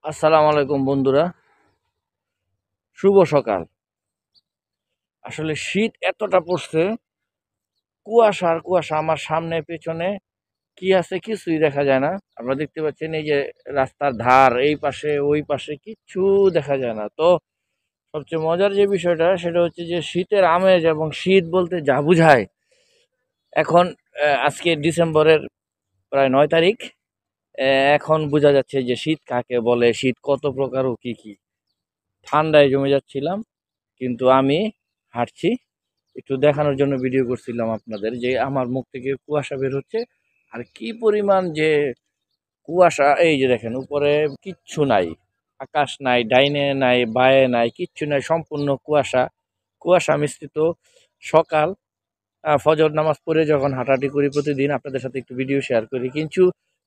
আসসালামু আলাইকুম বন্ধুরা, শুভ সকাল। আসলে শীত এতটা পড়ছে, কুয়াশা আর কুয়াশা। আমার সামনে পেছনে কি আছে কিছুই দেখা যায় না। আপনারা দেখতে পাচ্ছেন এই যে রাস্তার ধার, এই পাশে ওই পাশে কিচ্ছু দেখা যায় না। তো সবচেয়ে মজার যে বিষয়টা সেটা হচ্ছে যে শীতের আমেজ এবং শীত বলতে যা বুঝায়। এখন আজকে ডিসেম্বরের প্রায় 9 তারিখ। এখন বোঝা যাচ্ছে যে শীত কাকে বলে, শীত কত প্রকার ও কি কি। ঠান্ডায় জমে যাচ্ছিলাম, কিন্তু আমি হাঁটছি। একটু দেখানোর জন্য ভিডিও করছিলাম আপনাদের যে আমার মুখ থেকে কুয়াশা বের হচ্ছে আর কি পরিমাণ যে কুয়াশা। এই যে দেখেন উপরে কিচ্ছু নাই, আকাশ নাই, ডাইনে নাই, বায়ে নাই, কিচ্ছু নাই, সম্পূর্ণ কুয়াশা। কুয়াশা মিশ্রিত সকাল। ফজর নামাজ পড়ে যখন হাঁটাহাঁটি করি প্রতিদিন, আপনাদের সাথে একটু ভিডিও শেয়ার করি।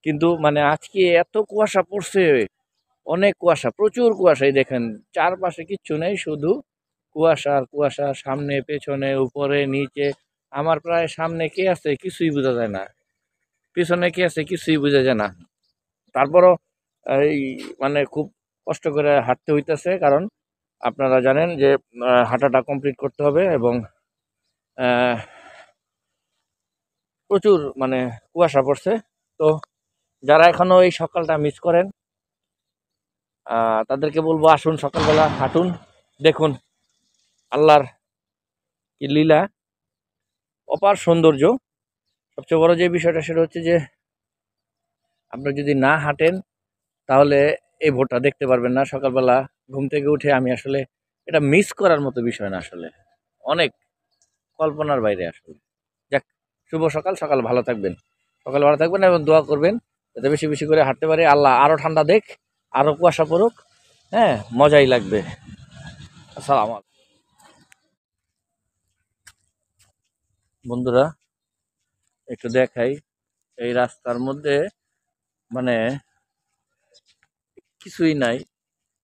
কিন্তু মানে আজকে এত কুয়াশা পড়ছে, অনেক কুয়াশা, প্রচুর কুয়াশা। এই দেখেন চারপাশে কিচ্ছু নেই, শুধু কুয়াশা আর কুয়াশা, সামনে পেছনে উপরে নিচে। আমার প্রায় সামনে কে আছে কিছুই বোঝা যায় না, পিছনে কে আছে কিছুই বোঝা যায় না। তারপরও এই মানে খুব কষ্ট করে হাঁটতে হইতেছে, কারণ আপনারা জানেন যে হাঁটাটা কমপ্লিট করতে হবে এবং আহ, প্রচুর মানে কুয়াশা পড়ছে। তো যারা এখনো এই সকালটা মিস করেন, তাদেরকে বলবো আসুন সকালবেলা হাঁটুন, দেখুন আল্লাহর কি লীলা, অপার সৌন্দর্য। সবচেয়ে বড় যে বিষয়টা সেটা হচ্ছে যে আপনারা যদি না হাঁটেন তাহলে এই ভোরটা দেখতে পারবেন না। সকালবেলা ঘুম থেকে উঠে আমি আসলে এটা মিস করার মতো বিষয় না, আসলে অনেক কল্পনার বাইরে আসলে। যাক, শুভ সকাল। সকাল ভালো থাকবেন, সকাল ভালো থাকবেন এবং দোয়া করবেন যাতে বেশি বেশি করে হাঁটতে পারি। আল্লাহ আরো ঠান্ডা দেখ, আরো কুয়াশা পড়ুক। হ্যাঁ, মজাই লাগবে। আসসালাম বন্ধুরা, একটু দেখাই এই রাস্তার মধ্যে, মানে কিছুই নাই।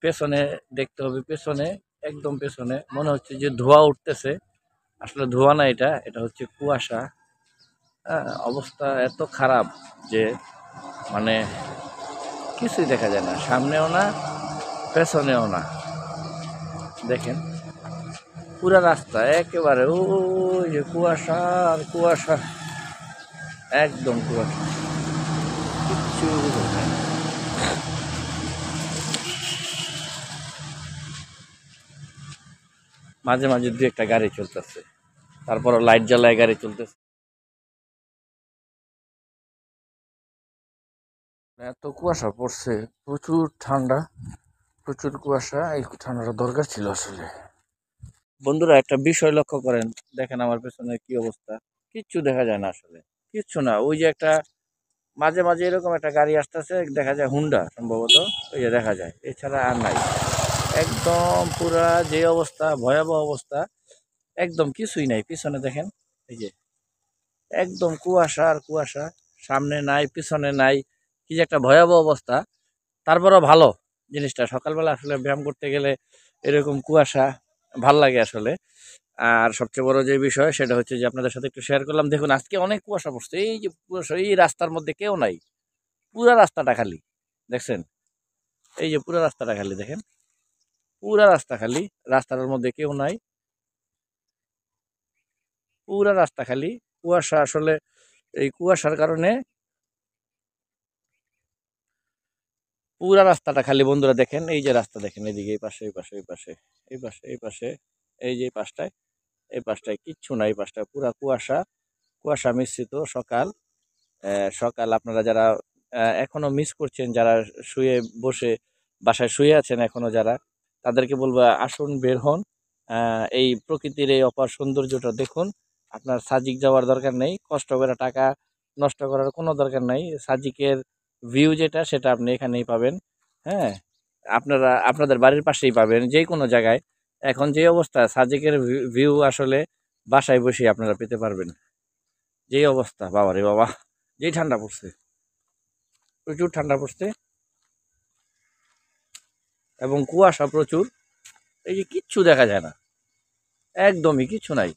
পেছনে দেখতে হবে, পেছনে একদম পেছনে মনে হচ্ছে যে ধোঁয়া উঠতেছে। আসলে ধোঁয়া না, এটা এটা হচ্ছে কুয়াশা। হ্যাঁ, অবস্থা এত খারাপ যে মানে কিছুই দেখা যায় না, সামনেও না পেছনেও না। দেখেন পুরা রাস্তা একেবারে ওই যে কুয়াশা আর কুয়াশা, একদম কুয়াশা, কিচ্ছু বোঝা যায় না। মাঝে মাঝে দু একটা গাড়ি চলতেছে, তারপরও লাইট জ্বালায় গাড়ি চলতেছে। এত কুয়াশা পড়ছে, প্রচুর ঠান্ডা, প্রচুর কুয়াশা। এই ঠান্ডাটা দরকার ছিল আসলে। বন্ধুরা একটা বিষয় লক্ষ্য করেন, দেখেন আমার পেছনে কি অবস্থা, কিচ্ছু দেখা যায় না আসলে, কিচ্ছু না। ওই যে একটা মাঝে মাঝে এরকম একটা গাড়ি আসতেছে, দেখা যায় হুন্ডা সম্ভবত, ওই যে দেখা যায়, এছাড়া আর নাই। একদম পুরা যে অবস্থা, ভয়াবহ অবস্থা, একদম কিছুই নাই। পিছনে দেখেন, এই যে একদম কুয়াশা আর কুয়াশা, সামনে নাই পিছনে নাই, কি যে একটা ভয়াবহ অবস্থা। তারপরও ভালো জিনিসটা, সকালবেলা আসলে ব্যায়াম করতে গেলে এরকম কুয়াশা ভাল লাগে আসলে। আর সবচেয়ে বড় যে বিষয় সেটা হচ্ছে যে আপনাদের সাথে একটু শেয়ার করলাম। দেখুন আজকে অনেক কুয়াশা পড়ছে, এই যে কুয়াশা, এই রাস্তার মধ্যে কেউ নাই, পুরা রাস্তাটা খালি। দেখছেন, এই যে পুরা রাস্তাটা খালি, দেখেন পুরা রাস্তা খালি, রাস্তাটার মধ্যে কেউ নাই, পুরা রাস্তা খালি। কুয়াশা আসলে, এই কুয়াশার কারণে পুরা রাস্তাটা খালি। বন্ধুরা দেখেন, এই যে রাস্তা দেখেন, এদিকে এই পাশে, এই পাশে, এই পাশে, এই পাশে, এই পাশে, এই যে এই পাশটায়, এই পাশটায় কিচ্ছু নাই, এই পাশটায় পুরা কুয়াশা, কুয়াশা মিশ্রিত সকাল। সকাল আপনারা যারা এখনো মিস করছেন, যারা শুয়ে বসে বাসায় শুয়ে আছেন এখনো যারা, তাদেরকে বলবো আসুন বের হন, এই প্রকৃতির এই অপার সৌন্দর্যটা দেখুন। আপনার সাজিক যাওয়ার দরকার নেই, কষ্ট করে টাকা নষ্ট করার কোনো দরকার নাই। সাজিকের ভিউ যেটা সেটা আপনি এখানেই পাবেন। হ্যাঁ, আপনারা আপনাদের বাড়ির পাশেই পাবেন, যে কোনো জায়গায়। এখন যে অবস্থা, সাজিকের ভিউ আসলে বাসায় বসে আপনারা পেতে পারবেন। যেই অবস্থা, বাবা রে বাবা, যেই ঠান্ডা পড়ছে, প্রচুর ঠান্ডা পড়ছে এবং কুয়াশা প্রচুর। এই যে কিচ্ছু দেখা যায় না, একদমই কিছু নাই,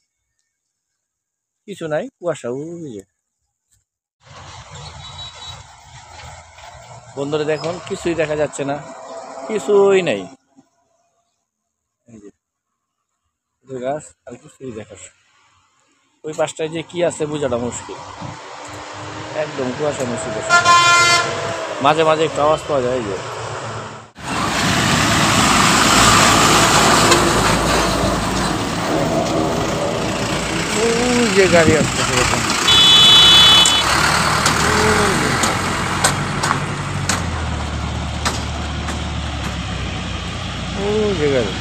কিছু নাই, কুয়াশা। ওই যে বন্ধুরা দেখুন, কিছুই দেখা যাচ্ছে না। কিছুই নাই, এই যে গাছ আর কিছুই দেখার। ওই পাশটায় যে কি আছে বোঝাটা মুশকিল, একদম কুয়াশা মুশকিল। মাঝে মাঝে একটু আওয়াজ পাওয়া যায়, এই যে গাড়ি আসতেছে দেখুন, যে গাড়ি।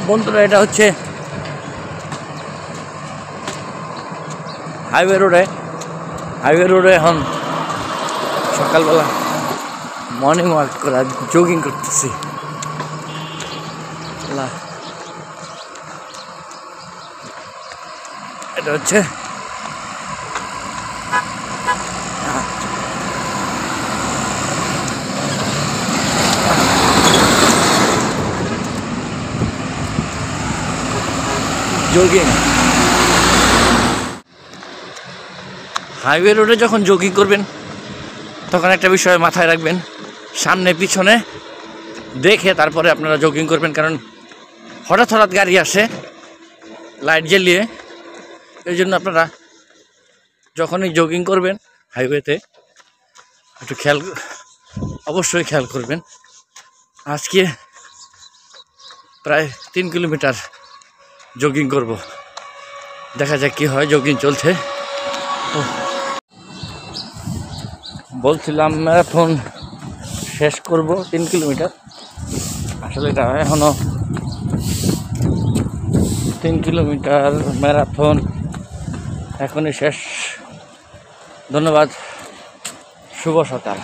বন্ধুরা এটা হচ্ছে হাইওয়ে রোডে এখন সকালবেলা মর্নিং ওয়াক করা, জগিং করতেছি। এটা হচ্ছে জগিং। হাইওয়ে রোডে যখন জগিং করবেন তখন একটা বিষয় মাথায় রাখবেন, সামনে পিছনে দেখে তারপরে আপনারা জগিং করবেন, কারণ হঠাৎ গাড়ি আসে লাইট জ্বালিয়ে। এই জন্য আপনারা যখনই জগিং করবেন হাইওয়েতে একটু অবশ্যই খেয়াল করবেন। আজকে প্রায় 3 কিলোমিটার জগিং করব, দেখা যাক কি হয়। জগিং চলছে। বলছিলাম ম্যারাথন শেষ করব 3 কিলোমিটার, আসলে এটা এখনো 3 কিলোমিটার ম্যারাথন এখনই শেষ। ধন্যবাদ, শুভ সকাল।